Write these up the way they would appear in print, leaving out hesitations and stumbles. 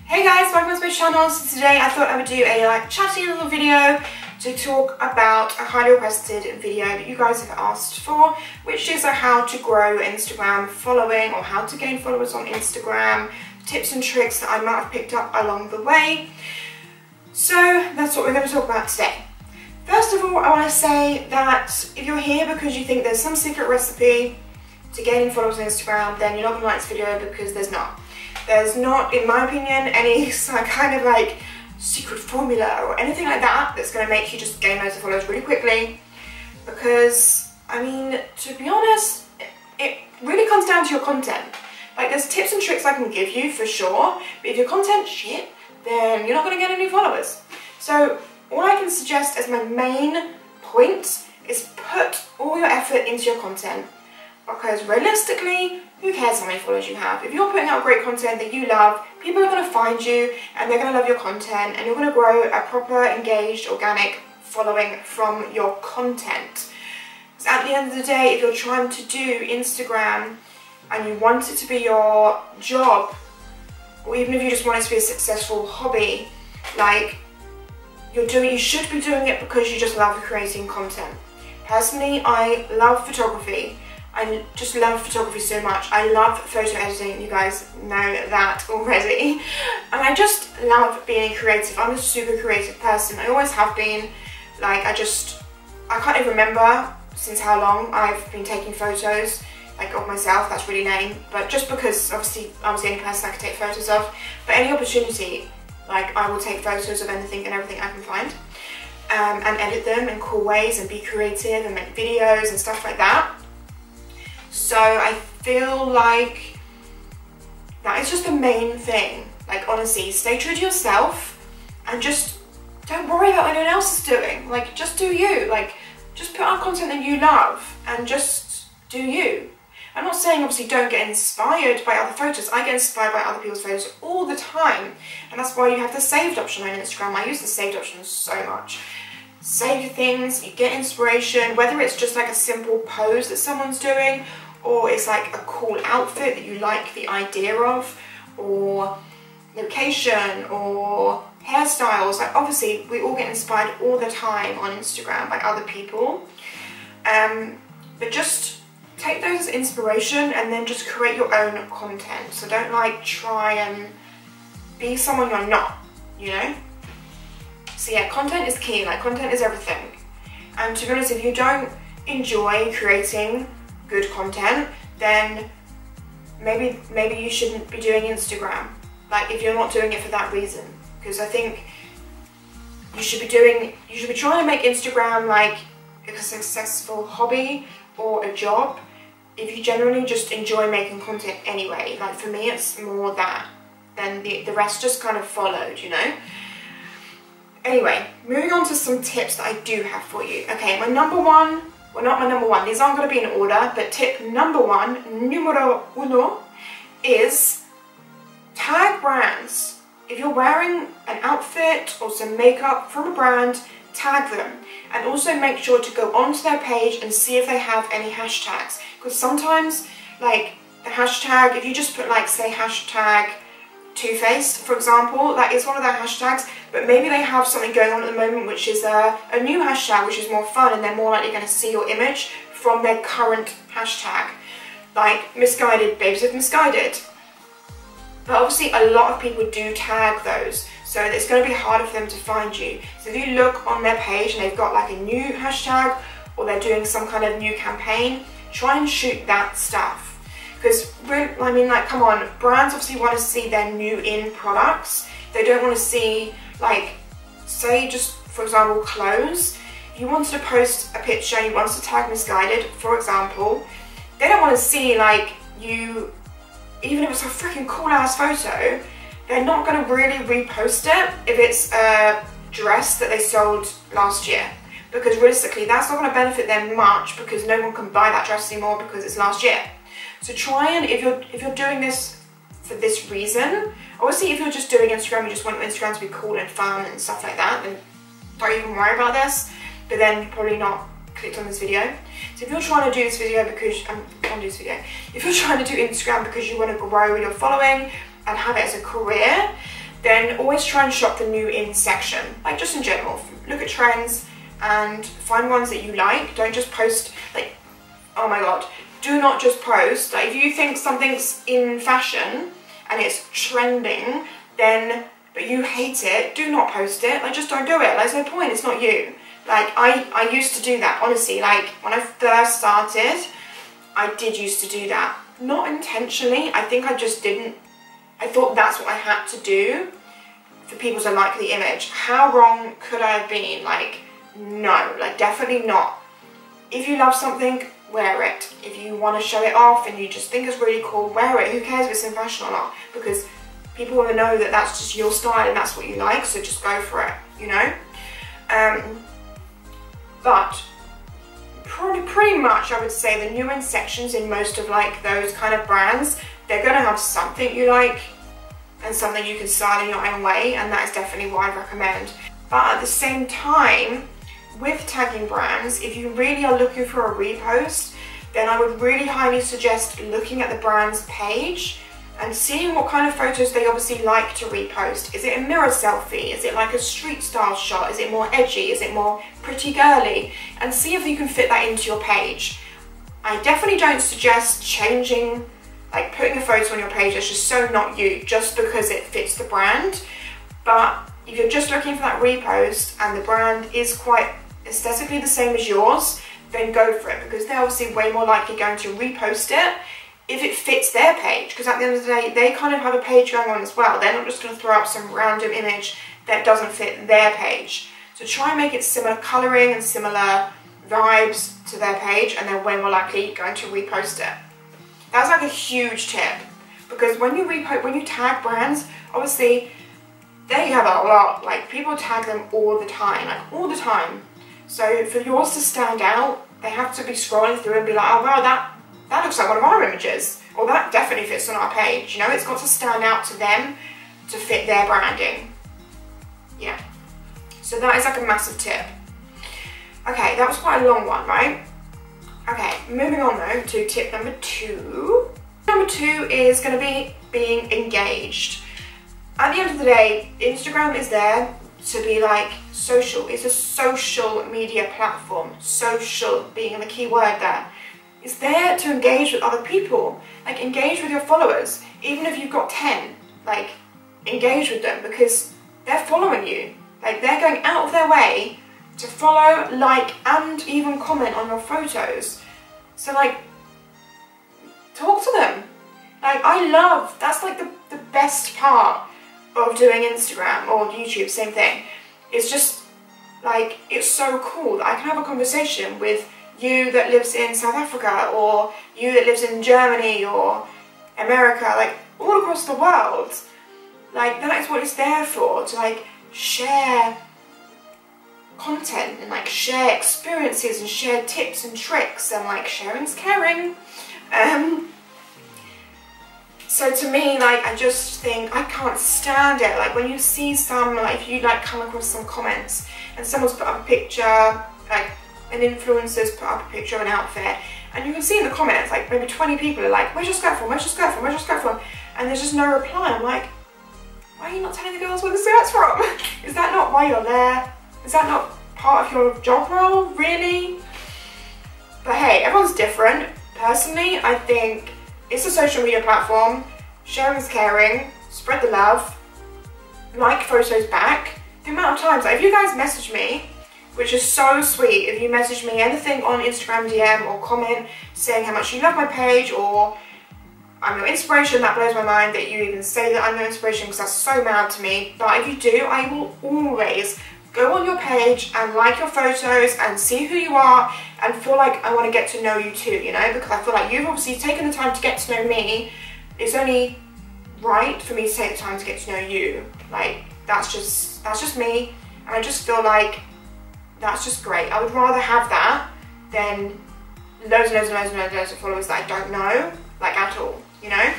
Hey guys, welcome to my channel. So today I thought I would do a chatty little video to talk about a highly requested video that you guys have asked for, which is how to grow Instagram following or how to gain followers on Instagram, tips and tricks that I might have picked up along the way. So that's what we're going to talk about today. First of all, I want to say that if you're here because you think there's some secret recipe to gaining followers on Instagram, then you're not going to like this video because there's not. There's not, in my opinion, any kind of like secret formula or anything like that that's going to make you just gain loads of followers really quickly. Because, I mean, to be honest, it really comes down to your content. Like, there's tips and tricks I can give you for sure, but if your content's shit, then you're not going to get any followers. So all I can suggest as my main point is put all your effort into your content, because realistically, who cares how many followers you have? If you're putting out great content that you love, people are going to find you and they're going to love your content, and you're going to grow a proper, engaged, organic following from your content. Because at the end of the day, if you're trying to do Instagram and you want it to be your job, or even if you just want it to be a successful hobby, like, you should be doing it because you just love creating content. Personally, I love photography. I just love photography so much. I love photo editing, you guys know that already. And I just love being creative. I'm a super creative person. I always have been. Like, I can't even remember since how long I've been taking photos, like, of myself. That's really lame. But just because, obviously, I was the only person I could take photos of. But any opportunity, like, I will take photos of anything and everything I can find. And edit them in cool ways and be creative and make videos and stuff like that. So I feel like that is just the main thing. Like, honestly, stay true to yourself and just don't worry about what anyone else is doing. Like, just do you. Like, just put out content that you love and just do you. I'm not saying, obviously, don't get inspired by other photos. I get inspired by other people's photos all the time. And that's why you have the saved option on Instagram. I use the saved option so much. Save things, you get inspiration, whether it's just like a simple pose that someone's doing, or it's like a cool outfit that you like the idea of, or location, or hairstyles. Like, obviously, we all get inspired all the time on Instagram by other people. But just take those as inspiration and then just create your own content. So don't like try and be someone you're not, you know? So yeah, content is key. Like, content is everything. And to be honest, if you don't enjoy creating good content, then maybe you shouldn't be doing Instagram. Like, if you're not doing it for that reason. Because I think you should be trying to make Instagram like a successful hobby or a job if you generally just enjoy making content anyway. Like, for me, it's more that. Then the rest just kind of followed, you know? Anyway, moving on to some tips that I do have for you. Okay, my number one, well, not my number one, these aren't going to be in order, but tip number one, numero uno, is tag brands. If you're wearing an outfit or some makeup from a brand, tag them. And also make sure to go onto their page and see if they have any hashtags. Because sometimes, like, the hashtag, if you just put, like, say, hashtag Too-Faced, for example, that is one of their hashtags, but maybe they have something going on at the moment which is a new hashtag which is more fun, and they're more likely going to see your image from their current hashtag. Like, misguided babes with misguided. But obviously a lot of people do tag those, so it's going to be harder for them to find you. So if you look on their page and they've got like a new hashtag, or they're doing some kind of new campaign, try and shoot that stuff. Because, I mean, like, come on, brands obviously want to see their new in products. They don't want to see, like, say, just for example, clothes. If you wanted to post a picture and you wanted to tag Misguided, for example, they don't want to see, like, you, even if it's a freaking cool ass photo, they're not going to really repost it if it's a dress that they sold last year. Because realistically, that's not going to benefit them much, because no one can buy that dress anymore because it's last year. So try and, if you're doing this for this reason, obviously if you're just doing Instagram, you just want your Instagram to be cool and fun and stuff like that, then don't even worry about this. But then you're probably not clicked on this video. So if you're trying to do this video because, if you're trying to do Instagram because you want to grow your following and have it as a career, then always try and shop the new in section. Like just in general, look at trends and find ones that you like. Don't just post like, oh my god, do not just post. Like if you think something's in fashion and it's trending, then but you hate it, do not post it. Like just don't do it. Like there's no point, it's not you. Like I used to do that, honestly. Like when I first started, I did used to do that. Not intentionally, I think I just didn't. I thought that's what I had to do for people to like the image. How wrong could I have been? Like, no, like definitely not. If you love something, wear it. If you want to show it off and you just think it's really cool, wear it. Who cares if it's in fashion or not? Because people want to know that that's just your style and that's what you like, so just go for it, you know? But pretty much I would say the new in sections in most of like those kind of brands, they're going to have something you like and something you can style in your own way, and that is definitely what I'd recommend. But at the same time, with tagging brands, if you really are looking for a repost, then I would really highly suggest looking at the brand's page and seeing what kind of photos they obviously like to repost. Is it a mirror selfie? Is it like a street style shot? Is it more edgy? Is it more pretty girly? And see if you can fit that into your page. I definitely don't suggest changing, like putting a photo on your page that's just so not you, just because it fits the brand. But if you're just looking for that repost and the brand is quite aesthetically the same as yours, then go for it, because they're obviously way more likely going to repost it if it fits their page, because at the end of the day, they kind of have a page going on as well. They're not just going to throw up some random image that doesn't fit their page. So try and make it similar colouring and similar vibes to their page, and they're way more likely going to repost it. That's like a huge tip, because when you tag brands, obviously they have a lot, like people tag them all the time, like all the time. So for yours to stand out, they have to be scrolling through and be like, oh wow, that looks like one of our images, or that definitely fits on our page. You know, it's got to stand out to them to fit their branding. Yeah, so that is like a massive tip. Okay, that was quite a long one, right? Okay, moving on though to tip number 2. Number 2 is going to be being engaged. At the end of the day, Instagram is there to be like social. It's a social media platform. Social being the key word there. It's there to engage with other people. Like engage with your followers. Even if you've got 10, like engage with them, because they're following you. Like they're going out of their way to follow, like, and even comment on your photos. So like, talk to them. Like that's like the best part of doing Instagram or YouTube, same thing. It's just like, it's so cool that I can have a conversation with you that lives in South Africa, or you that lives in Germany or America, like all across the world. Like that is what it's there for, to like share content and like share experiences and share tips and tricks, and like sharing's caring. So to me, like, I just think, I can't stand it. Like when you see some, like if you like come across some comments and someone's put up a picture, like an influencer's put up a picture of an outfit, and you can see in the comments, like maybe 20 people are like, where's your skirt from, where's your skirt from, where's your skirt from? And there's just no reply. I'm like, why are you not telling the girls where the skirt's from? Is that not why you're there? Is that not part of your job role, really? But hey, everyone's different. Personally, I think it's a social media platform. Sharing is caring. Spread the love. Like photos back. The amount of times, like if you guys message me, which is so sweet, if you message me anything on Instagram DM or comment saying how much you love my page or I'm your inspiration, that blows my mind that you even say that I'm your inspiration, because that's so mad to me. But if you do, I will always go on your page and like your photos and see who you are and feel like I want to get to know you too, you know, because I feel like you've obviously taken the time to get to know me. It's only right for me to take the time to get to know you. Like that's just me, and I just feel like that's just great. I would rather have that than loads and loads and loads and loads of followers that I don't know, like at all, you know?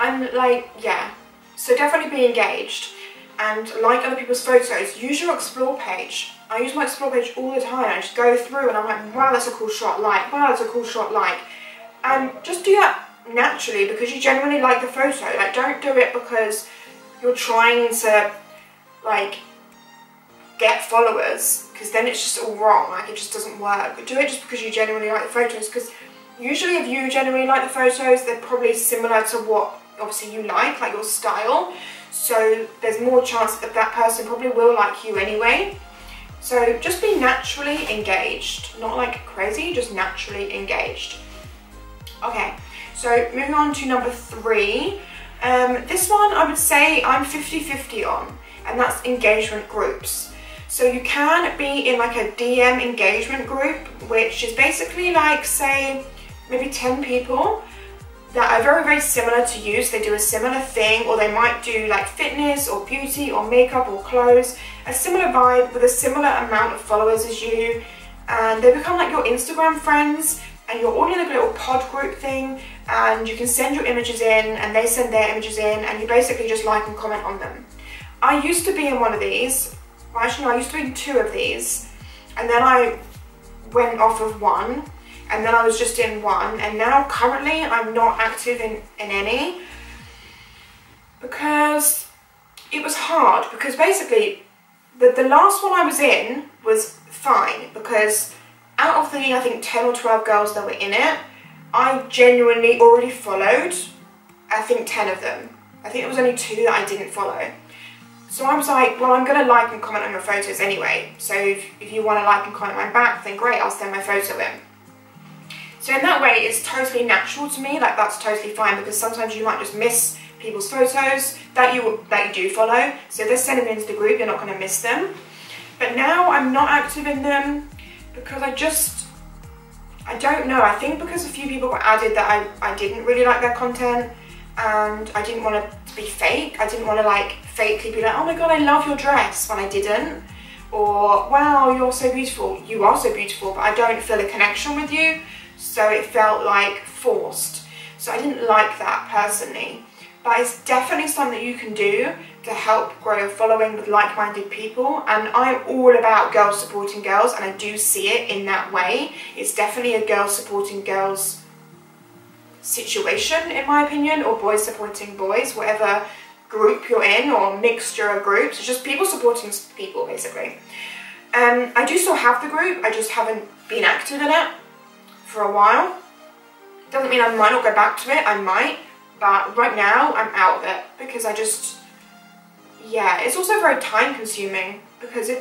And like, yeah, so definitely be engaged and like other people's photos. Use your explore page. I use my explore page all the time. I just go through and I'm like, wow, that's a cool shot, like, wow, that's a cool shot, like. And just do that naturally because you genuinely like the photo. Like, don't do it because you're trying to like get followers, because then it's just all wrong, like it just doesn't work. But do it just because you genuinely like the photos, because usually if you genuinely like the photos, they're probably similar to what obviously you like your style, so there's more chance that that person probably will like you anyway. So just be naturally engaged, not like crazy, just naturally engaged. Okay, so moving on to number 3. This one I would say I'm 50-50 on, and that's engagement groups. So you can be in like a DM engagement group, which is basically like, say, maybe 10 people that are very, very similar to you. So they do a similar thing, or they might do like fitness or beauty or makeup or clothes, a similar vibe with a similar amount of followers as you, and they become like your Instagram friends, and you're all in a little pod group thing, and you can send your images in and they send their images in, and you basically just like and comment on them. I used to be in one of these. Well, actually no, I used to be in 2 of these, and then I went off of one, and then I was just in one, and now currently I'm not active in any, because it was hard, because basically the last one I was in was fine, because out of the I think 10 or 12 girls that were in it, I genuinely already followed I think 10 of them. I think it was only 2 that I didn't follow. So I was like, well, I'm going to like and comment on your photos anyway, so if you want to like and comment mine back, then great, I'll send my photo in. So in that way, it's totally natural to me, like that's totally fine, because sometimes you might just miss people's photos that you do follow, so if they're sending them into the group, you're not going to miss them. But now I'm not active in them, because I don't know, I think because a few people got added that I didn't really like their content, and I didn't want it to be fake. I didn't want to like fakely be like, oh my god, I love your dress, when I didn't, or wow, you're so beautiful. You are so beautiful, but I don't feel a connection with you, so it felt like forced. So I didn't like that personally, but it's definitely something that you can do to help grow your following with like-minded people, and I'm all about girls supporting girls, and I do see it in that way. It's definitely a girls supporting girls situation in my opinion, or boys supporting boys, whatever group you're in, or mixture of groups. It's just people supporting people basically. I do still have the group, I just haven't been active in it for a while. Doesn't mean I might not go back to it, I might, but right now I'm out of it, because yeah, it's also very time consuming, because if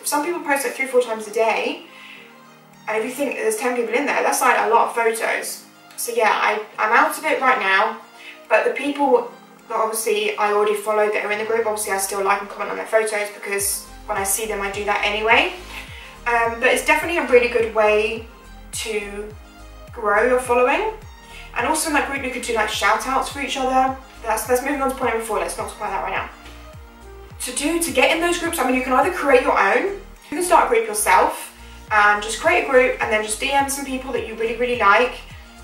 some people post like 3 or 4 times a day, and if you think there's 10 people in there, that's like a lot of photos. So yeah, I'm out of it right now, but the people that obviously I already followed that are in the group, obviously I still like and comment on their photos, because when I see them I do that anyway. But it's definitely a really good way to grow your following. And also in that group you could do like shout outs for each other. That's moving on to point number 4, let's not talk about that right now. To get in those groups, I mean, you can either create your own, you can start a group yourself, and just create a group and then just DM some people that you really, really like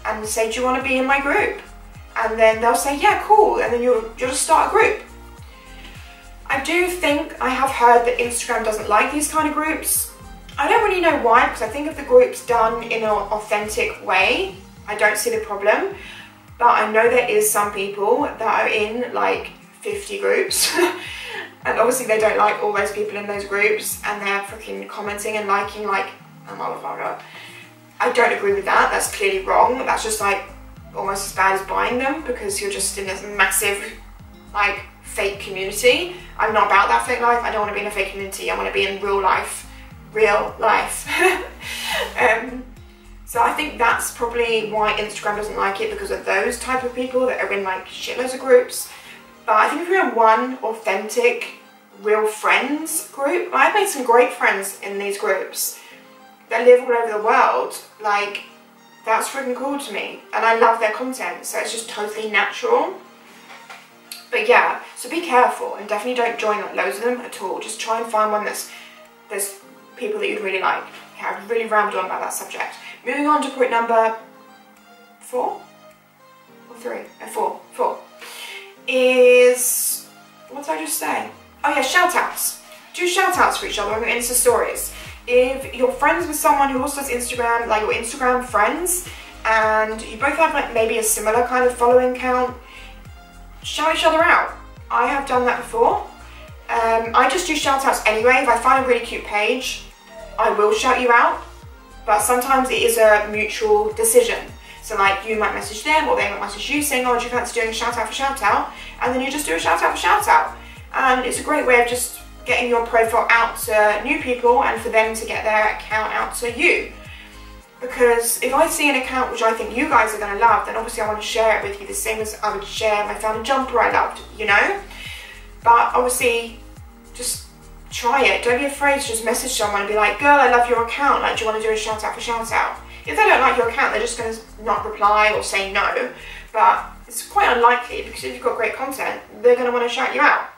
and say, do you want to be in my group? And then they'll say, yeah, cool, and then you'll just start a group. I do think I have heard that Instagram doesn't like these kind of groups. I don't really know why, because I think if the group's done in an authentic way, I don't see the problem. But I know there is some people that are in like 50 groups and obviously they don't like all those people in those groups, and they're freaking commenting and liking like a motherfucker. I don't agree with that, that's clearly wrong. That's just like almost as bad as buying them, because you're just in this massive like fake community. I'm not about that fake life, I don't want to be in a fake community, I want to be in real life. So I think that's probably why Instagram doesn't like it, because of those type of people that are in like shitloads of groups. But I think if you're in one authentic, real friends group, I've made some great friends in these groups that live all over the world. Like, that's freaking cool to me, and I love their content, so it's just totally natural. But yeah, so be careful and definitely don't join like loads of them at all. Just try and find one there's people that you'd really like. Yeah, I've really rambled on about that subject. Moving on to point number 4 or 3? 4 is, what did I just say? Oh yeah, shout outs. Do shout outs for each other on your Insta stories. If you're friends with someone who also does Instagram, like your Instagram friends, and you both have like maybe a similar kind of following count, shout each other out. I have done that before. I just do shout outs anyway. If I find a really cute page, I will shout you out, but sometimes it is a mutual decision. So like you might message them or they might message you saying, oh, do you fancy doing a shout out for shout out? And then you just do a shout out for shout out. And it's a great way of just getting your profile out to new people and for them to get their account out to you. Because if I see an account which I think you guys are going to love, then obviously I want to share it with you, the same as I would share if I found a jumper I loved, you know? But obviously, just try it. Don't be afraid to just message someone and be like, girl, I love your account, like, do you want to do a shout out for shout out? If they don't like your account, they're just going to not reply or say no. But it's quite unlikely, because if you've got great content, they're going to want to shout you out.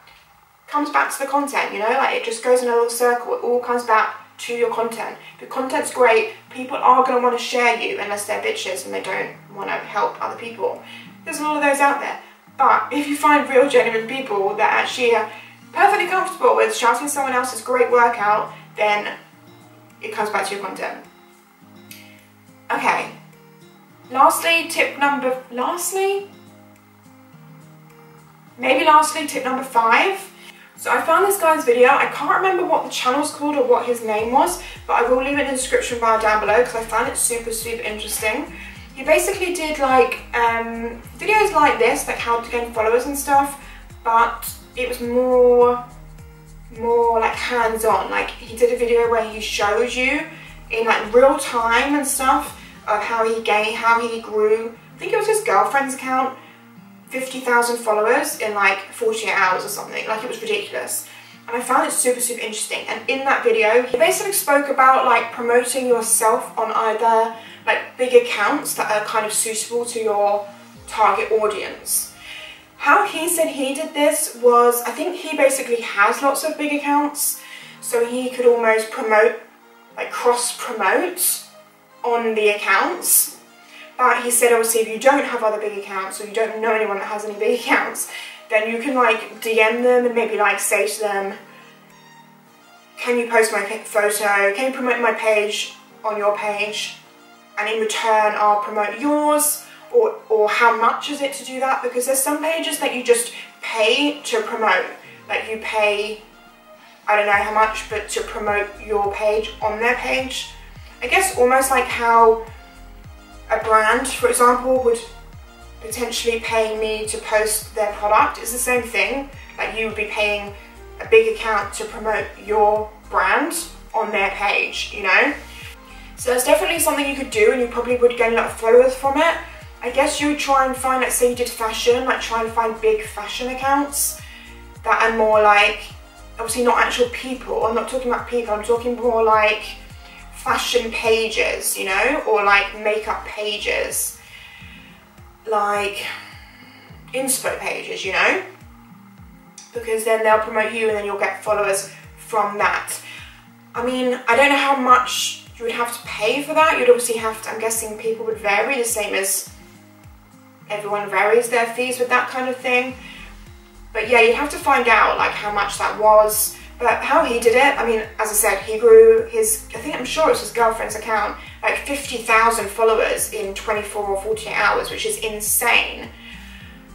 Comes back to the content, you know, like it just goes in a little circle. It all comes back to your content. If your content's great, people are going to want to share you unless they're bitches and they don't want to help other people. There's a lot of those out there. But if you find real genuine people that actually are perfectly comfortable with shouting someone else's great workout, then it comes back to your content. Okay. Lastly, tip number 5. So I found this guy's video. I can't remember what the channel's called or what his name was, but I will leave it in the description bar down below because I found it super interesting. He basically did like videos like this, like how to gain followers and stuff, but it was more like hands-on. Like he did a video where he showed you in like real time and stuff of how he grew, I think it was his girlfriend's account, 50,000 followers in like 48 hours or something. Like it was ridiculous. And I found it super interesting. And in that video, he basically spoke about like promoting yourself on either like big accounts that are kind of suitable to your target audience. How he said he did this was, I think he basically has lots of big accounts, so he could almost promote, like cross-promote on the accounts. But he said obviously if you don't have other big accounts or you don't know anyone that has any big accounts, then you can like DM them and maybe like say to them, can you post my photo, can you promote my page on your page, and in return I'll promote yours, or how much is it to do that? Because there's some pages that you just pay to promote, like you pay, I don't know how much, but to promote your page on their page. I guess almost like how a brand, for example, would potentially pay me to post their product. Is the same thing. Like you would be paying a big account to promote your brand on their page, you know? So that's definitely something you could do, and you probably would get a lot of followers from it. I guess you would try and find, let's say you did fashion, like try and find big fashion accounts that are more like, obviously not actual people, I'm not talking about people, I'm talking more like fashion pages, you know, or like makeup pages, like inspo pages, you know, because then they'll promote you and then you'll get followers from that. I mean, I don't know how much you would have to pay for that. You'd obviously have to, I'm guessing people would vary, the same as everyone varies their fees with that kind of thing. But yeah, you'd have to find out like how much that was. But how he did it, I mean, as I said, he grew his, I'm sure it was his girlfriend's account, like 50,000 followers in 24 or 48 hours, which is insane.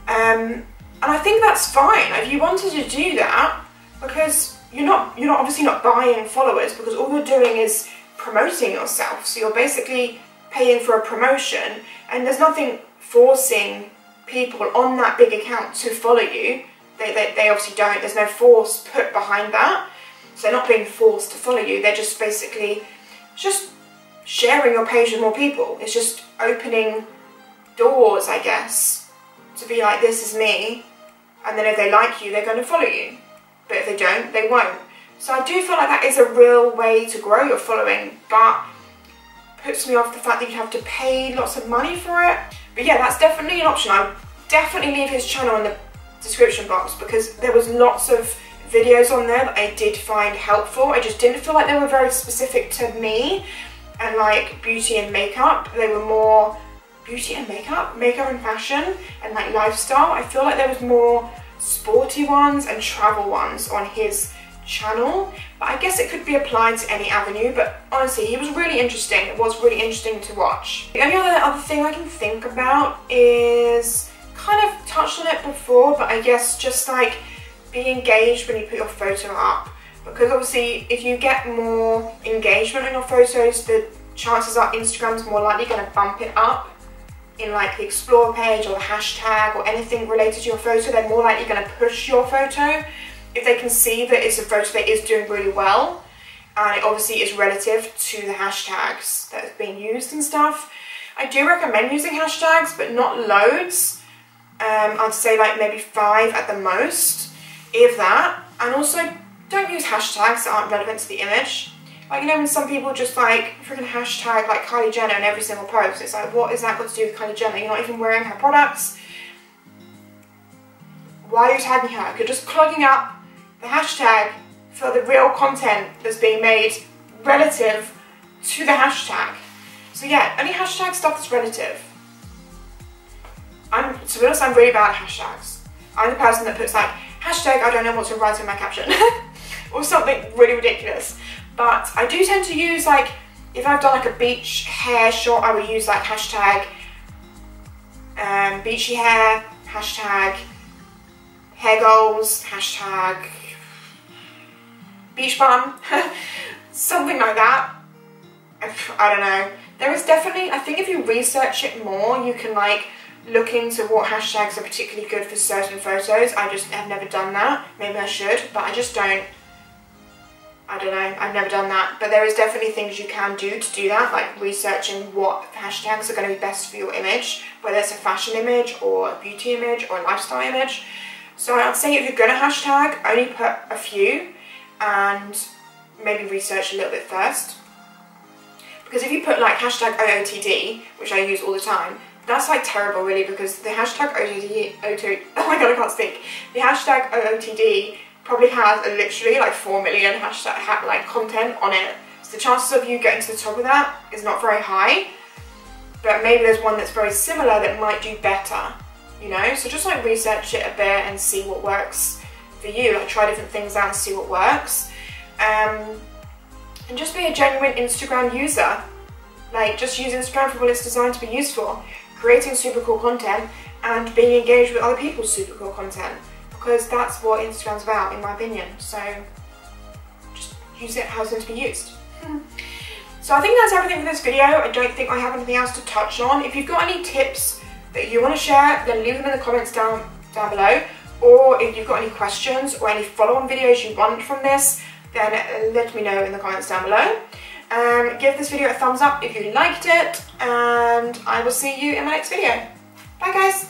And I think that's fine if you wanted to do that, because you're not obviously not buying followers, because all you're doing is promoting yourself. So you're basically paying for a promotion, and there's nothing forcing people on that big account to follow you. They obviously don't. There's no force put behind that. So they're not being forced to follow you. They're just basically just sharing your page with more people. It's just opening doors, I guess, to be like, this is me. And then if they like you, they're going to follow you. But if they don't, they won't. So I do feel like that is a real way to grow your following, but puts me off the fact that you have to pay lots of money for it. But yeah, that's definitely an option. I would definitely leave his channel in the description box, because there was lots of videos on there that I did find helpful. I just didn't feel like they were very specific to me and like beauty and makeup. They were more beauty and makeup and fashion and like lifestyle. I feel like there was more sporty ones and travel ones on his channel, but I guess it could be applied to any avenue. But honestly, he was really interesting. It was really interesting to watch. The only other thing I can think about is, kind of touched on it before, but I guess just like be engaged when you put your photo up, because obviously if you get more engagement on your photos, the chances are Instagram's more likely going to bump it up in like the explore page or the hashtag or anything related to your photo. They're more likely going to push your photo if they can see that it's a photo that is doing really well, and it obviously is relative to the hashtags that is being used and stuff. I do recommend using hashtags, but not loads. I'd say like maybe 5 at the most, if that. And also, don't use hashtags that aren't relevant to the image. Like, you know, when some people just like freaking hashtag like Kylie Jenner in every single post, it's like, what is that got to do with Kylie Jenner? You're not even wearing her products. Why are you tagging her? You're just clogging up the hashtag for the real content that's being made relative to the hashtag. So yeah, only hashtag stuff that's relative. To be honest, I'm really bad at hashtags. I'm the person that puts like, hashtag I don't know what to write in my caption. Or something really ridiculous. But I do tend to use, like, if I've done like a beach hair shot, I would use like hashtag beachy hair, hashtag hair goals, hashtag beach bum, something like that. I don't know. There is definitely, I think if you research it more, you can like look into what hashtags are particularly good for certain photos. I just have never done that. Maybe I should, but I just don't. I don't know, I've never done that. But there is definitely things you can do to do that, like researching what hashtags are going to be best for your image, whether it's a fashion image or a beauty image or a lifestyle image. So I'd say if you're going to hashtag, only put a few and maybe research a little bit first. Because if you put like hashtag OOTD, which I use all the time, that's like terrible really, because the hashtag oh my god, I can't speak. The hashtag OOTD probably has literally like 4 million hashtag like content on it. So the chances of you getting to the top of that is not very high. But maybe there's one that's very similar that might do better, you know? So just like research it a bit and see what works for you. Like try different things out and see what works. And just be a genuine Instagram user. Like just use Instagram for what it's designed to be used for. Creating super cool content and being engaged with other people's super cool content. Because that's what Instagram's about, in my opinion. So just use it how it's meant to be used. So I think that's everything for this video. I don't think I have anything else to touch on. If you've got any tips that you want to share, then leave them in the comments down below. Or if you've got any questions or any follow-on videos you want from this, then let me know in the comments down below. Give this video a thumbs up if you liked it, and I will see you in my next video. Bye guys!